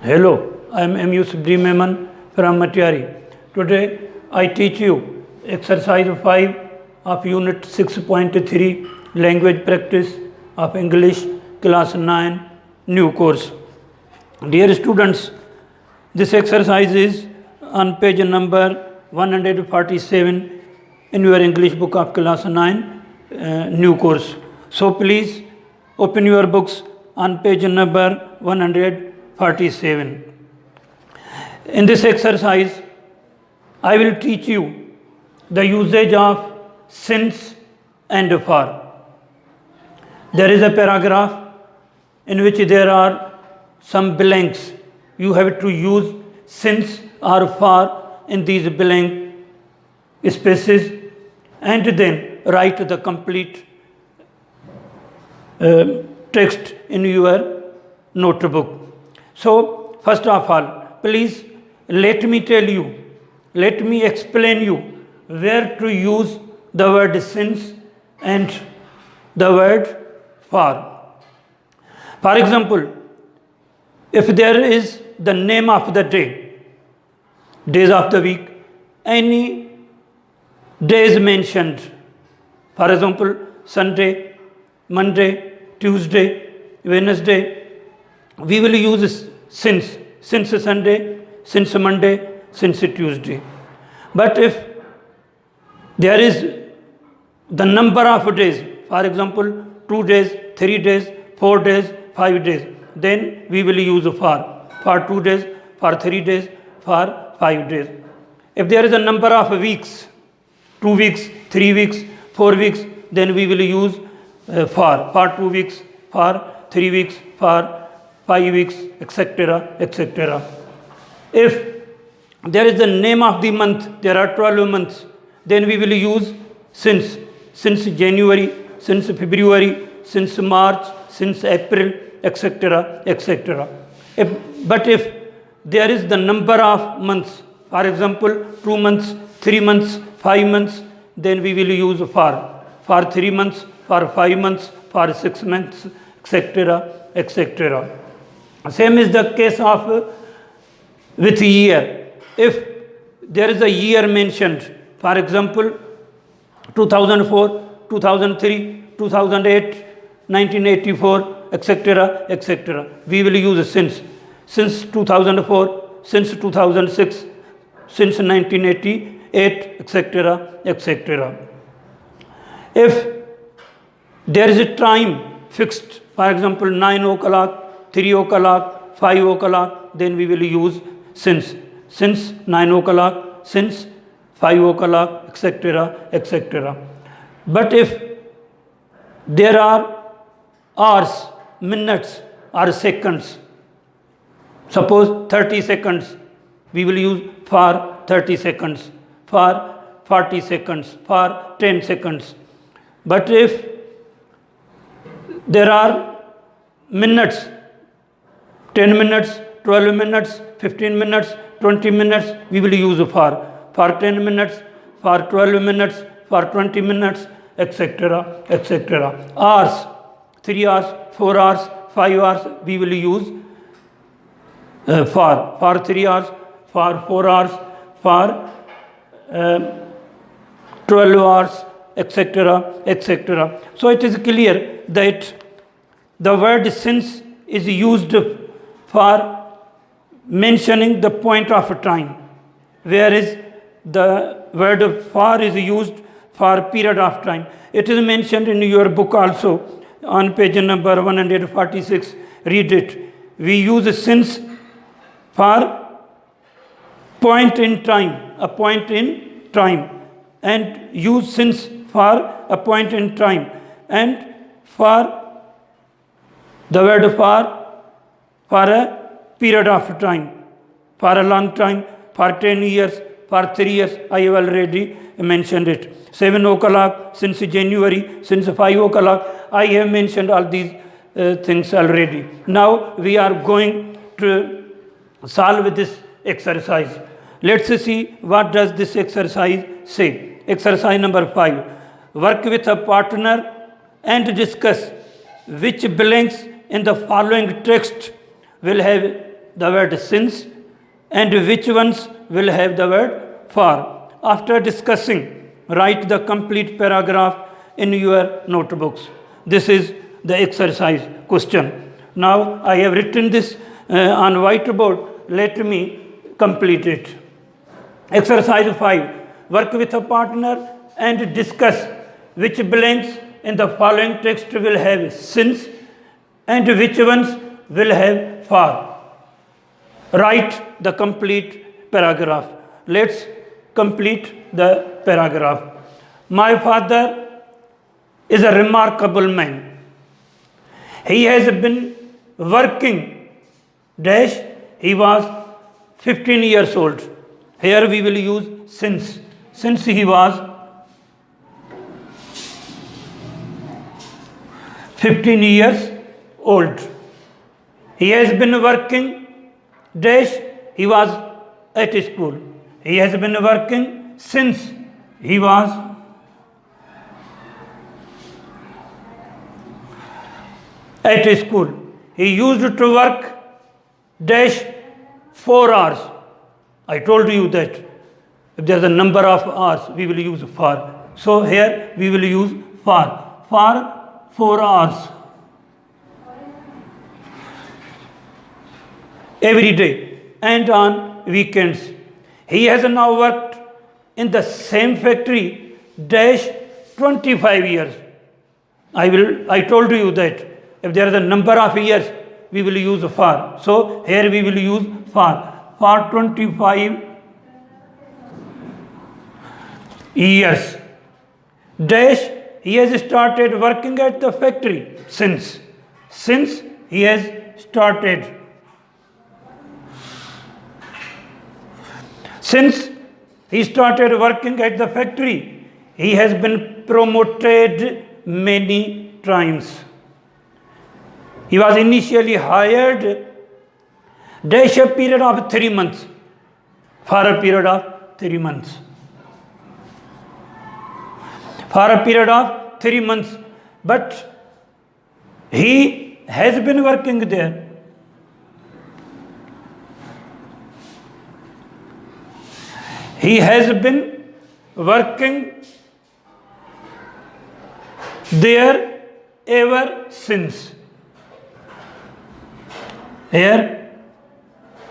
Hello, I am M. Yusuf D. Memon from Matiari. Today I teach you exercise 5 of unit 6.3 language practice of English class 9 new course. Dear students, this exercise is on page number 147 in your English book of class 9 new course. So please open your books on page number 147. In this exercise, I will teach you the usage of since and for. There is a paragraph in which there are some blanks. You have to use since or for in these blank spaces and then write the complete text in your notebook. So, first of all, please let me explain you where to use the word since and the word for. For example, if there is the name of the day, days of the week, any days mentioned, for example, Sunday, Monday, Tuesday, Wednesday, we will use since Sunday, since Monday, since Tuesday. But if there is the number of days, for example, 2 days, 3 days, 4 days, 5 days, then we will use for 2 days, for 3 days, for 5 days. If there is a number of weeks, 2 weeks, 3 weeks, 4 weeks, then we will use for 2 weeks, for 3 weeks, for 5 weeks, etc., etc. If there is the name of the month, there are 12 months, then we will use since January, since February, since March, since April, etc., etc. But if there is the number of months, for example, 2 months, 3 months, 5 months, then we will use for 3 months, for 5 months, for 6 months, etc., etc. Same is the case of with year. If there is a year mentioned, for example, 2004, 2003, 2008, 1984, etc., etc., we will use since 2004, since 2006, since 1988, etc., etc. If there is a time fixed, for example, 9 o'clock, 3 o'clock, 5 o'clock, then we will use since 9 o'clock, since 5 o'clock, etc., etc. But if there are hours, minutes, or seconds, suppose 30 seconds, we will use for 30 seconds, for 40 seconds, for 10 seconds. But if there are minutes, 10 minutes, 12 minutes, 15 minutes, 20 minutes, we will use for 10 minutes, for 12 minutes, for 20 minutes, etc., etc. Hours, 3 hours, 4 hours, 5 hours, we will use for 3 hours, for 4 hours, for 12 hours, etc., etc. So it is clear that the word since is used for mentioning the point of time, whereas the word for is used for period of time. It is mentioned in your book also on page number 146. Read it. We use since for point in time, a point in time, and use since for a point in time, and for the word for a period of time, for a long time, for 10 years, for 3 years, I have already mentioned it. 7 o'clock, since January, since 5 o'clock, I have mentioned all these things already. Now we are going to solve this exercise. Let's see what does this exercise say. Exercise number 5. Work with a partner and discuss which blanks in the following text will have the word since and which ones will have the word for. After discussing, write the complete paragraph in your notebooks. This is the exercise question. Now I have written this on whiteboard. Let me complete it. Exercise 5. Work with a partner and discuss which blanks in the following text will have since and which ones will have for. Write the complete paragraph. Let's complete the paragraph. My father is a remarkable man. He has been working dash. He was 15 years old. Here we will use since. Since he was 15 years old. He has been working dash. He was at school. He has been working since he was at school. He used to work dash 4 hours. I told you that if there is a number of hours, we will use for. So here we will use for 4 hours every day and on weekends. He has now worked in the same factory dash 25 years. I told you that if there is a number of years, we will use for. So here we will use for 25 years. Dash, he has started working at the factory since. Since he has started. Since he started working at the factory, he has been promoted many times. He was initially hired dash a period of 3 months. For a period of 3 months. For a period of 3 months. But he has been working there. He has been working there ever since. Here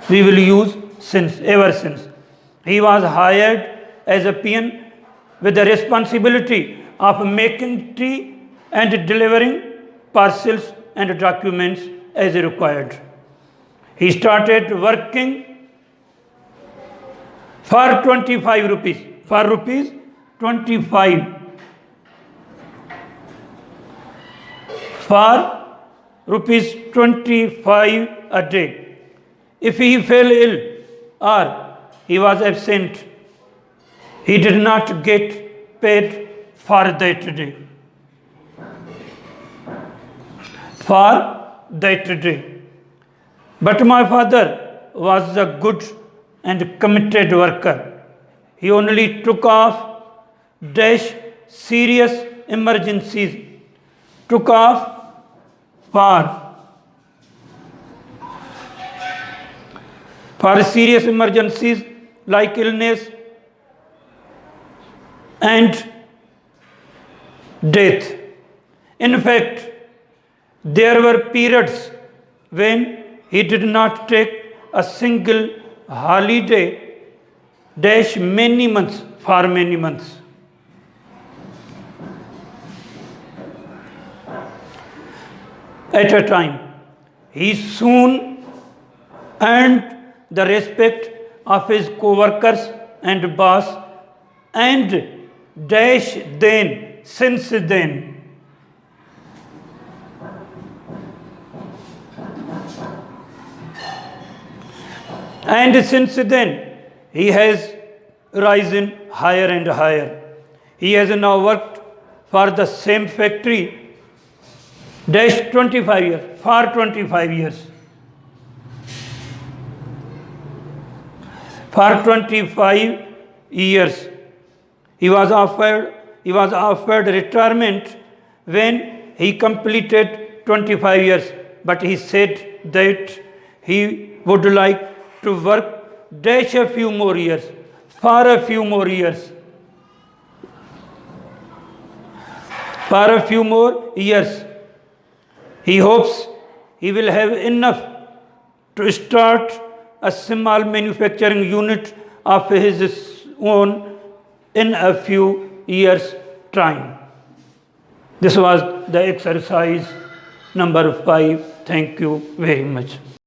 we will use since, ever since. He was hired as a peon with the responsibility of making tea and delivering parcels and documents as required. He started working for 25 rupees. For rupees 25. For rupees 25 a day. If he fell ill or he was absent, he did not get paid for that day. For that day. But my father was a good and committed worker. He only took off dash serious emergencies. Took off for serious emergencies like illness and death. In fact, there were periods when he did not take a single holiday dash many months, for many months. At a time, he soon earned the respect of his co-workers and boss, and dash then, since then. And since then, he has risen higher and higher. He has now worked for the same factory dash 25 years, for 25 years. For 25 years. He was offered retirement when he completed 25 years, but he said that he would like to work dash a few more years, for a few more years. For a few more years. He hopes he will have enough to start a small manufacturing unit of his own in a few years' time. This was the exercise number 5. Thank you very much.